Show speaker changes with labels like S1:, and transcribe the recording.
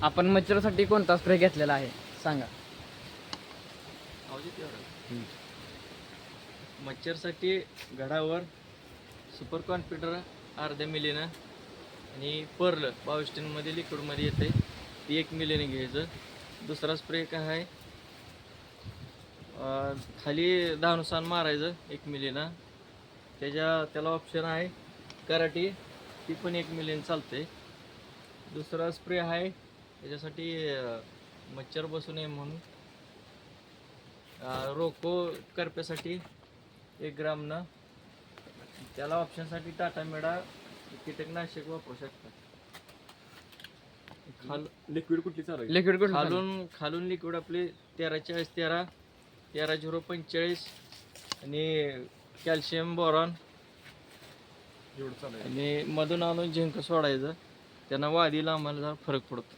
S1: आपण मच्छरासाठी कोणता स्प्रे घेतलेला आहे सांगा.
S2: मच्छरसाठी घडावर सुपर कॉन्फिडर अर्ध्या मिलीनं आणि पर्ल 22 टिनमध्ये लिक्विडमध्ये येते ती 1 मिलीने घ्यायचं. दुसरा स्प्रे काय आहे, खाली धानुसान मारायचं 1 मिलीनं. त्याला ऑप्शन आहे कराटी, ती पण 1 मिलीने चालते. दुसरा स्प्रे आहे त्याच्यासाठी मच्छर बसू नये म्हणून रोको करप्यासाठी 1 ग्रामनं. त्याला ऑप्शनसाठी टाटा मेडा कीटकनाशक वापरू शकतात.
S3: लिक्विड कुठली चालू
S1: लिक्विड कुठलं
S2: खालून लिक्विड आपले 1340 13 आणि कॅल्शियम बोरॉन
S3: एवढं चालू आहे.
S2: आणि मधून आणून झिंक सोडायचं. त्यांना वादीला आम्हाला जरा फरक पडतो.